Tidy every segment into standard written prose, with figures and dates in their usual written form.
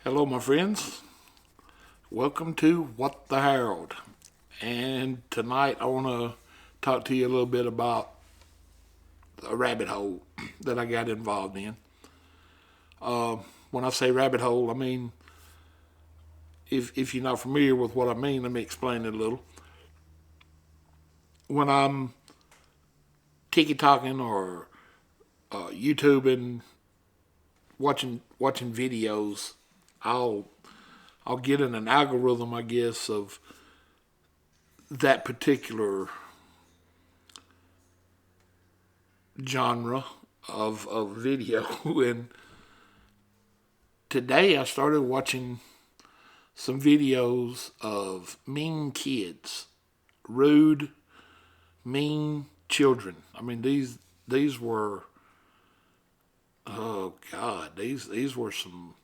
Hello, my friends. Welcome to What the Herald. And tonight I want to talk to you a little bit about a rabbit hole that I got involved in. When I say rabbit hole, I mean, if you're not familiar with what I mean, let me explain it a little. When I'm tiki talking or YouTubing, watching videos, I'll I'll get in an algorithm, I guess, of that particular genre of video. And today I started watching some videos of mean kids, rude, mean children. I mean, these were, oh God, these were some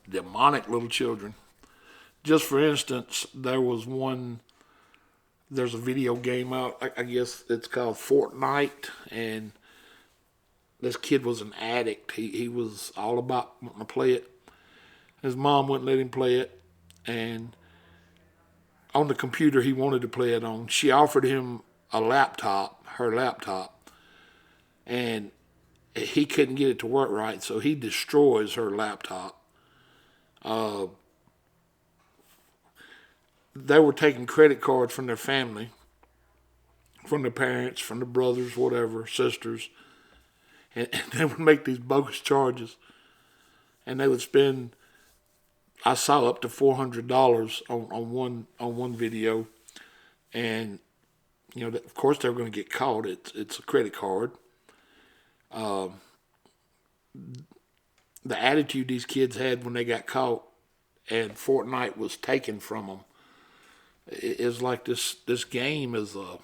demonic little children. Just for instance, there's a video game out, I guess it's called Fortnite, and this kid was an addict. He was all about wanting to play it. His mom wouldn't let him play it, and on the computer he wanted to play it on, she offered him her laptop, and he couldn't get it to work right, so he destroys her laptop. They were taking credit cards from their family, from their parents, from their brothers, whatever, sisters, and they would make these bogus charges, and they would spend. I saw up to $400 on one video, and of course they're going to get caught. It's a credit card. The attitude these kids had when they got caught, and Fortnite was taken from them. It's like this game is a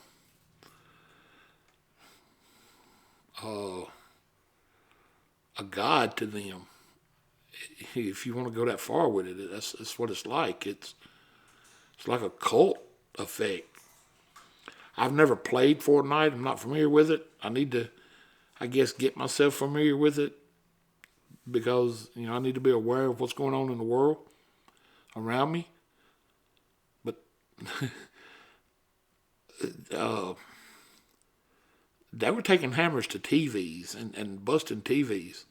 god to them. If you want to go that far with it, that's what it's like. It's like a cult effect. I've never played Fortnite. I'm not familiar with it. I need to, I guess, get myself familiar with it because I need to be aware of what's going on in the world around me. But they were taking hammers to TVs and busting TVs,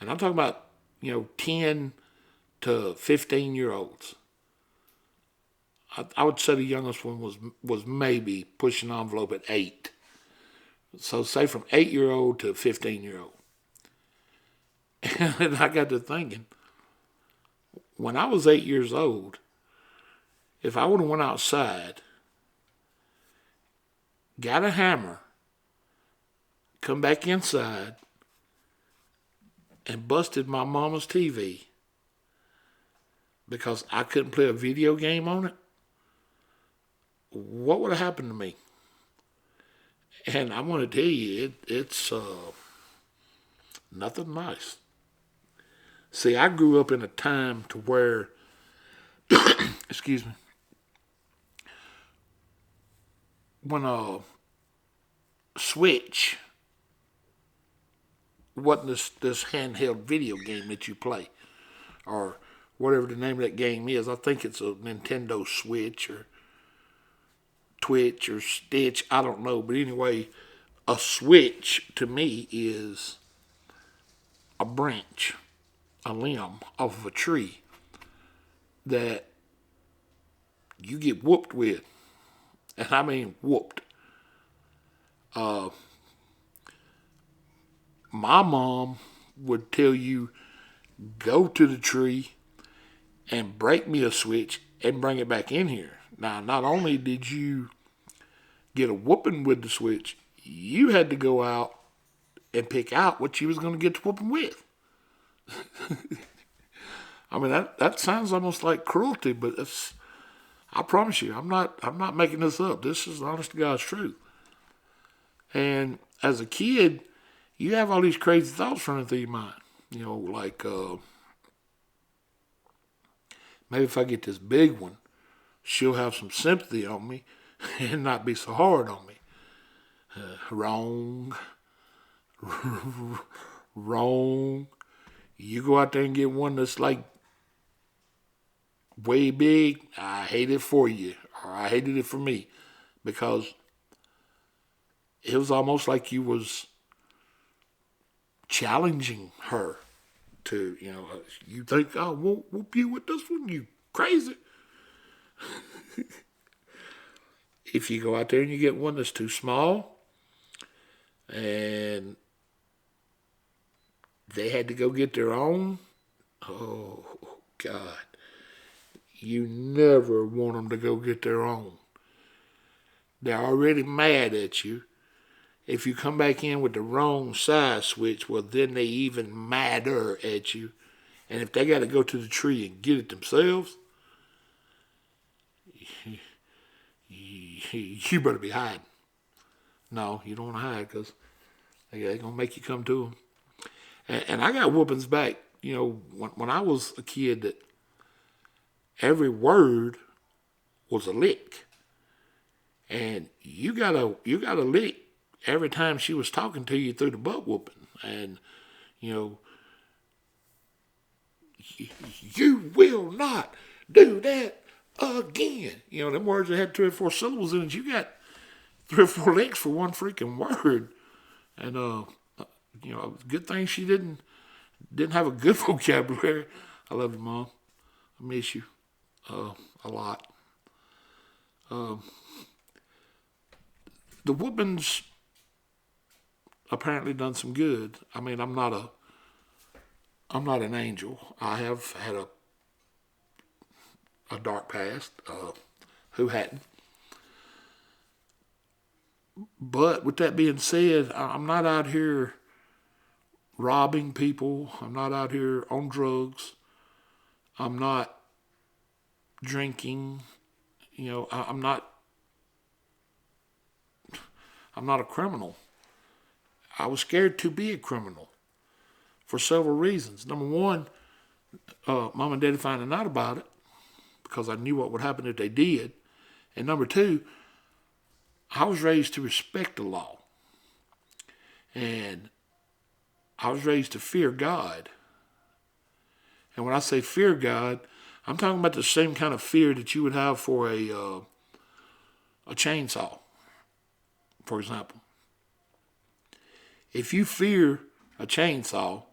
and I'm talking about 10 to 15-year-olds. I would say the youngest one was maybe pushing the envelope at 8. So say from 8-year-old to 15-year-old. And I got to thinking, when I was 8 years old, if I would have went outside, got a hammer, come back inside, and busted my mama's TV because I couldn't play a video game on it, what would have happened to me? And I want to tell you, it's nothing nice. See, I grew up in a time to where, excuse me, when a Switch wasn't this handheld video game that you play, or whatever the name of that game is. I think it's a Nintendo Switch or Twitch or Stitch. I don't know. But anyway, a switch to me is a branch, a limb off of a tree that you get whooped with. And I mean whooped. My mom would tell you, go to the tree and break me a switch and bring it back in here. Now, not only did you get a whooping with the switch, you had to go out and pick out what you was going to get the whooping with. I mean, that sounds almost like cruelty, but I promise you, I'm not making this up. This is the honest to God's truth. And as a kid, you have all these crazy thoughts running through your mind. Like maybe if I get this big one, she'll have some sympathy on me and not be so hard on me. Wrong. Wrong. You go out there and get one that's like way big, I hate it for you, or I hated it for me, because it was almost like you was challenging her to, you think, oh, won't whoop you with this one, you crazy. If you go out there and you get one that's too small, and they had to go get their own, oh, God. You never want them to go get their own. They're already mad at you. If you come back in with the wrong size switch, well, then they even madder at you. And if they got to go to the tree and get it themselves, you better be hiding. No, you don't want to hide, because they're going to make you come to them. And I got whoopings back. When I was a kid, that every word was a lick. And you got a lick every time she was talking to you through the butt whooping. And, you will not do that again. Them words that had 3 or 4 syllables in it, you got 3 or 4 licks for one freaking word. And, good thing she didn't have a good vocabulary. I love you, Mom. I miss you a lot. The whoopings apparently done some good. I mean, I'm not an angel. I have had a dark past. Who hadn't? But with that being said, I'm not out here robbing people. I'm not out here on drugs. I'm not drinking. I'm not a criminal. I was scared to be a criminal for several reasons. Number one, Mom and Daddy finding out about it, because I knew what would happen if they did. And number two, I was raised to respect the law. And I was raised to fear God. And when I say fear God, I'm talking about the same kind of fear that you would have for a chainsaw, for example. If you fear a chainsaw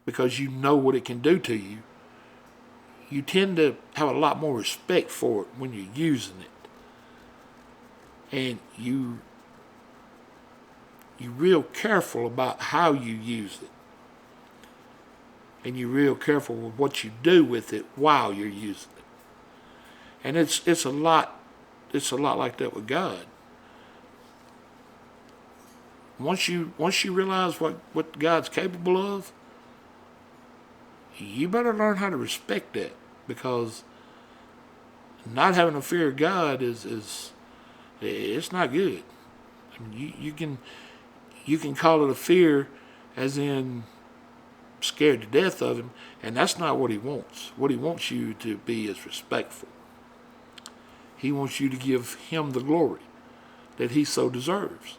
because you know what it can do to you, you tend to have a lot more respect for it when you're using it. And you're real careful about how you use it. And you're real careful with what you do with it while you're using it. And it's a lot like that with God. Once you realize what God's capable of, you better learn how to respect that, because not having a fear of God is it's not good. I mean, you can call it a fear, as in scared to death of him, and that's not what he wants. What he wants you to be is respectful. He wants you to give him the glory that he so deserves.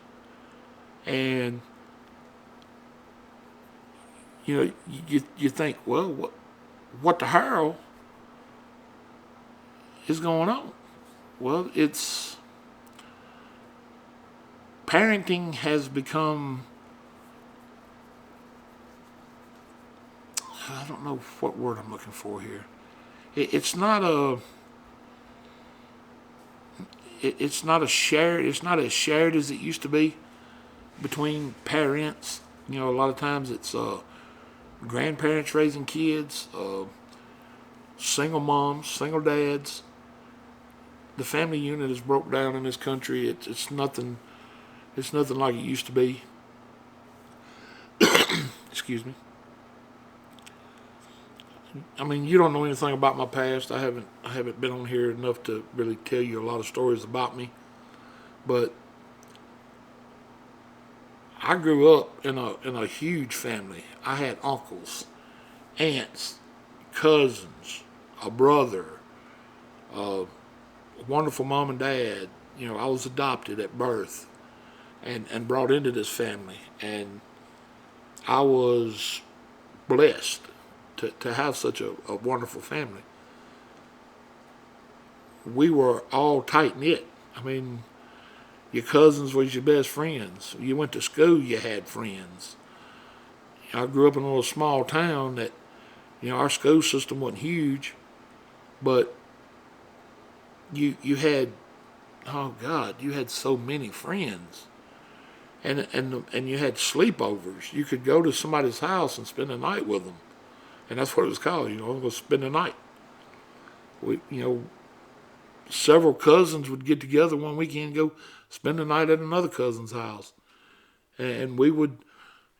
And you think, well, what the hell is going on? Well, it's parenting has become, I don't know what word I'm looking for here. It's not as shared as it used to be between parents. A lot of times it's grandparents raising kids, single moms, single dads. The family unit is broke down in this country. It's nothing like it used to be. Excuse me. I mean, you don't know anything about my past. I haven't been on here enough to really tell you a lot of stories about me. But I grew up in a huge family. I had uncles, aunts, cousins, a brother, a wonderful mom and dad. I was adopted at birth and brought into this family. And I was blessed to have such a wonderful family. We were all tight knit. I mean, your cousins was your best friends. You went to school, you had friends. I grew up in a little small town that, our school system wasn't huge, but you had, oh God, you had so many friends. And you had sleepovers. You could go to somebody's house and spend the night with them. And that's what it was called, go spend the night. Several cousins would get together one weekend and go spend the night at another cousin's house. And we would,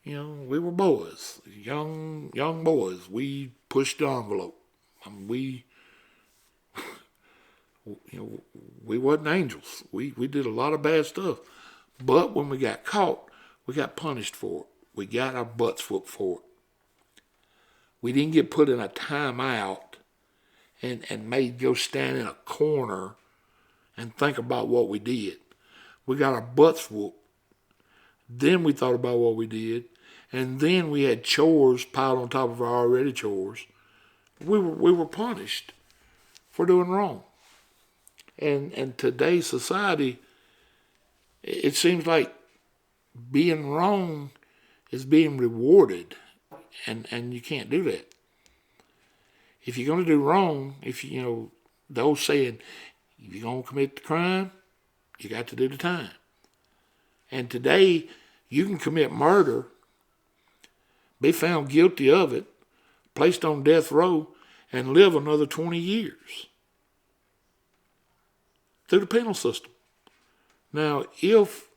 we were boys, young boys. We pushed the envelope. We, we wasn't angels. We did a lot of bad stuff. But when we got caught, we got punished for it. We got our butts whooped for it. We didn't get put in a timeout and made go stand in a corner and think about what we did. We got our butts whooped. Then we thought about what we did. And then we had chores piled on top of our already chores. We were punished for doing wrong. And today's society, it seems like being wrong is being rewarded. And you can't do that. If you're going to do wrong, the old saying, if you're going to commit the crime, you got to do the time. And today, you can commit murder, be found guilty of it, placed on death row, and live another 20 years through the penal system. Now, if,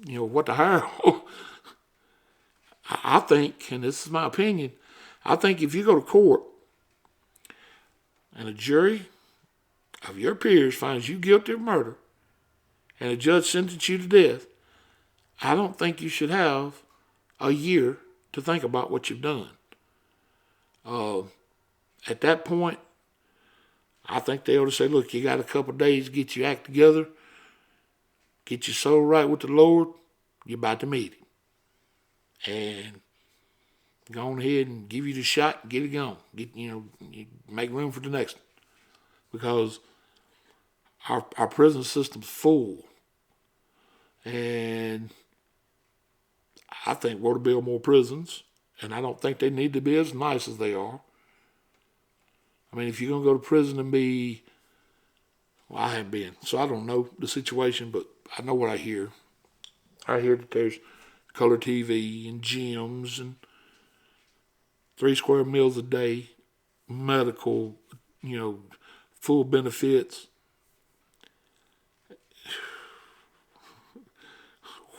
what the hell, I think, and this is my opinion, I think if you go to court and a jury of your peers finds you guilty of murder and a judge sentences you to death, I don't think you should have a year to think about what you've done. At that point, I think they ought to say, look, you got a couple of days to get your act together, get your soul right with the Lord, you're about to meet him. And go on ahead and give you the shot and get it going. You make room for the next one. Because our prison system's full. And I think we ought to build more prisons. And I don't think they need to be as nice as they are. I mean, if you're going to go to prison and be, well, I haven't been, so I don't know the situation, but I know what I hear. I hear that there's color TV and gyms and 3 square meals a day, medical, full benefits.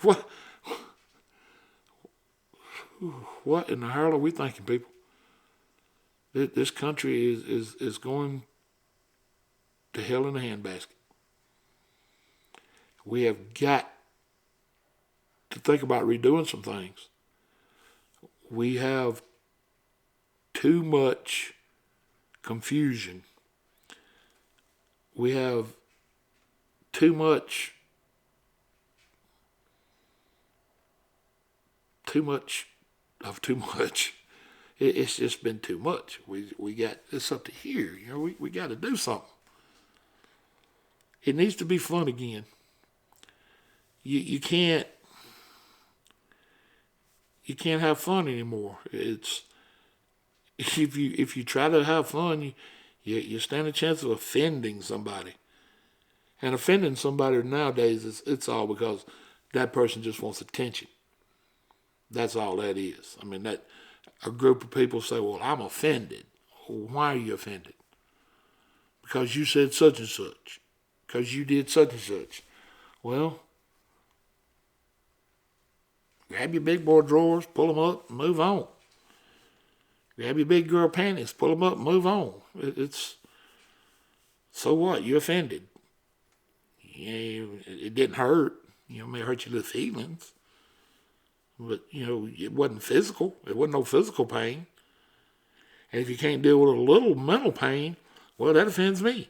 What in the hell are we thinking, people? This country is going to hell in a handbasket. We have got to think about redoing some things. We have too much confusion. We have too much of too much. It's just been too much. We got this up to here. We got to do something. It needs to be fun again. You can't have fun anymore. It's if you try to have fun, you stand a chance of offending somebody. And offending somebody nowadays it's all because that person just wants attention. That's all that is. I mean, that a group of people say, well, I'm offended. Well, why are you offended? Because you said such and such. Because you did such and such. Well, grab your big boy drawers, pull them up, and move on. Grab your big girl panties, pull them up, and move on. It's so what? You offended. It didn't hurt. It may hurt your little feelings. But, it wasn't physical. It wasn't no physical pain. And if you can't deal with a little mental pain, well, that offends me.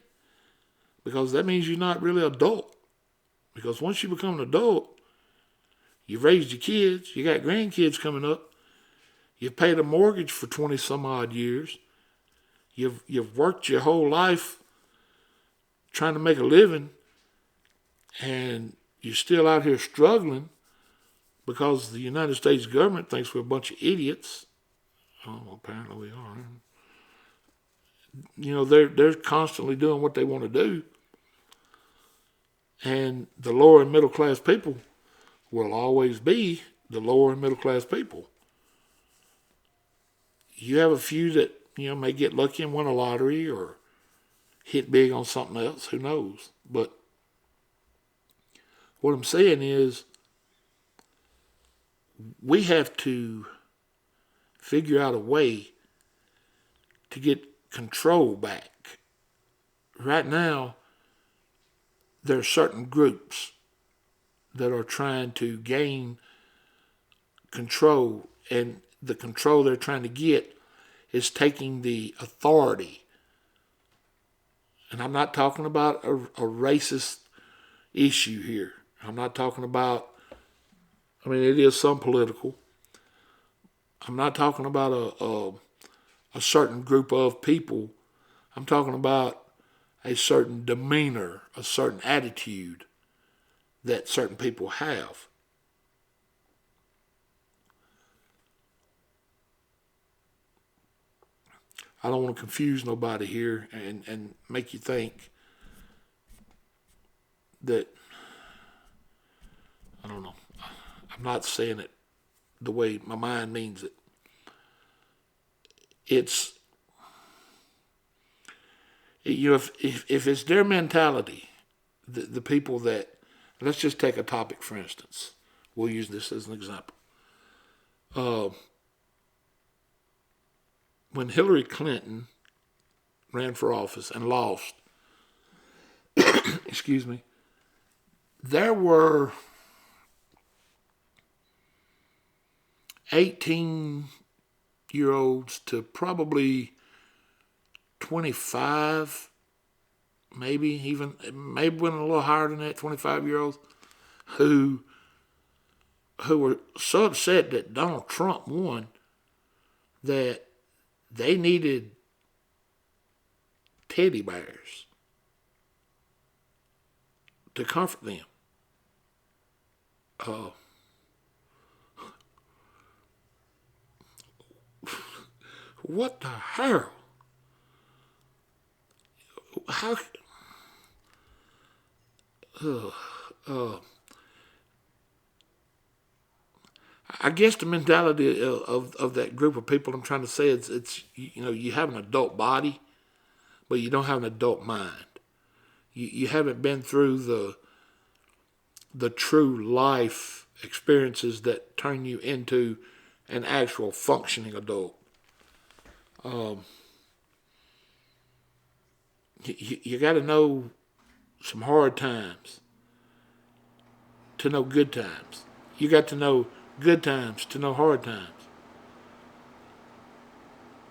Because that means you're not really adult. Because once you become an adult, You've raised your kids. You got grandkids coming up. You've paid a mortgage for 20 some odd years. You've worked your whole life trying to make a living, and you're still out here struggling because the United States government thinks we're a bunch of idiots. Oh, apparently we are. You know, they're constantly doing what they want to do. And the lower and middle class people will always be the lower and middle class people. You have a few that, may get lucky and win a lottery or hit big on something else. Who knows? But what I'm saying is we have to figure out a way to get control back. Right now, there are certain groups that are trying to gain control, and the control they're trying to get is taking the authority. And I'm not talking about a racist issue here. I'm not talking about, it is some political. I'm not talking about a certain group of people. I'm talking about a certain demeanor, a certain attitude that certain people have. I don't want to confuse nobody here and make you think that, I don't know, I'm not saying it the way my mind means it. It's, if it's their mentality, the people that, let's just take a topic for instance. We'll use this as an example. When Hillary Clinton ran for office and lost, excuse me, there were 18-year-olds to probably 25, maybe went a little higher than that, 25-year-olds, who were so upset that Donald Trump won that they needed teddy bears to comfort them. What the hell? How? I guess the mentality of that group of people, I'm trying to say, it's you have an adult body, but you don't have an adult mind. You haven't been through the true life experiences that turn you into an actual functioning adult. You got to know some hard times to know good times. You got to know good times to know hard times.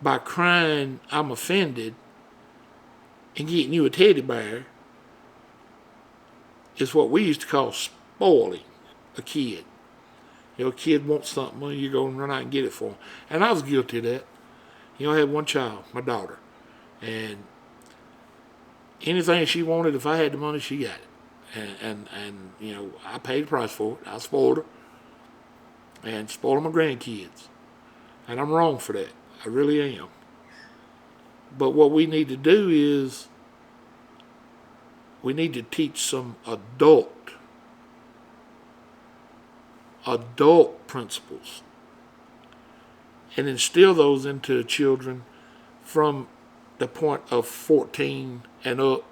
By crying, I'm offended, and getting you a teddy bear is what we used to call spoiling a kid. A kid wants something, well, you go and run out and get it for him. And I was guilty of that. I had one child, my daughter, and anything she wanted, if I had the money, she got it. And I paid the price for it. I spoiled her and spoiled my grandkids. And I'm wrong for that. I really am. But what we need to do is we need to teach some adult principles and instill those into children from the point of 14 and up,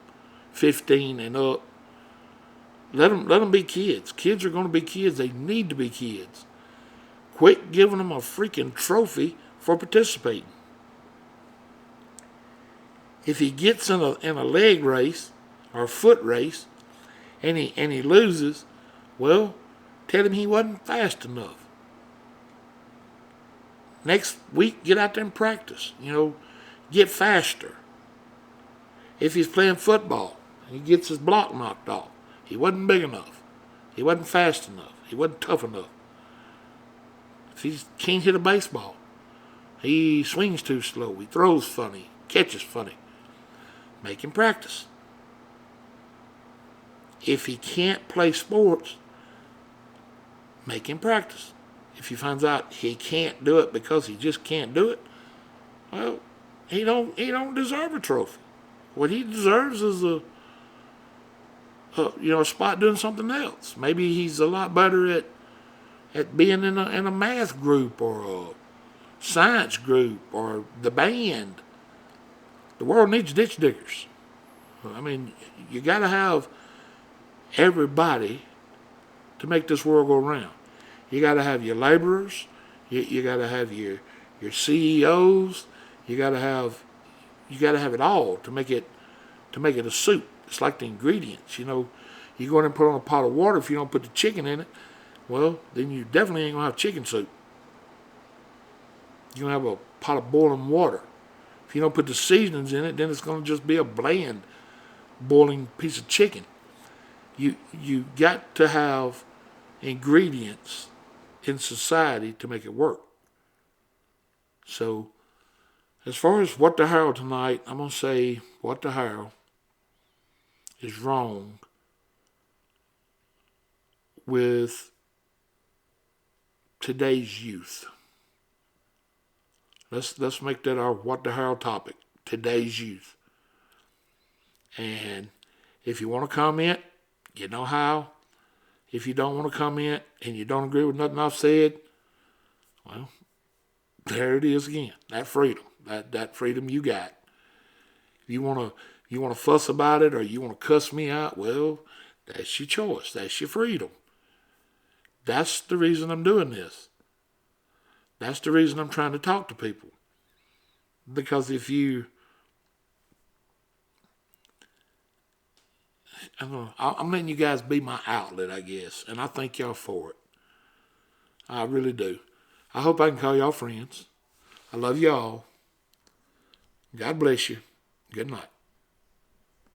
15 and up. Let them be kids. Kids are going to be kids. They need to be kids. Quit giving them a freaking trophy for participating. If he gets in a leg race or a foot race and he loses, well, tell him he wasn't fast enough. Next week, get out there and practice. Get faster. If he's playing football and he gets his block knocked off, he wasn't big enough. He wasn't fast enough. He wasn't tough enough. If he can't hit a baseball, he swings too slow, he throws funny, catches funny, make him practice. If he can't play sports, make him practice. If he finds out he can't do it because he just can't do it, well, he don't deserve a trophy. What he deserves is a spot doing something else. Maybe he's a lot better at being in a math group or a science group or the band. The world needs ditch diggers. I mean, you got to have everybody to make this world go round. You got to have your laborers. You got to have your CEOs. You got to have it all to make it a soup. It's like the ingredients. You go in and put on a pot of water. If you don't put the chicken in it, well, then you definitely ain't gonna have chicken soup. You're gonna have a pot of boiling water. If you don't put the seasonings in it, then it's gonna just be a bland, boiling piece of chicken. You got to have ingredients in society to make it work. So, as far as what the hell tonight, I'm gonna say what the hell is wrong with today's youth. Let's make that our what the hell topic. Today's youth. And if you want to comment, you know how. If you don't want to comment and you don't agree with nothing I've said, well, there it is again. That freedom. That freedom you got. If you want to fuss about it or you want to cuss me out, well, that's your choice. That's your freedom. That's the reason I'm doing this. That's the reason I'm trying to talk to people. Because I'm letting you guys be my outlet, I guess. And I thank y'all for it. I really do. I hope I can call y'all friends. I love y'all. God bless you. Good night.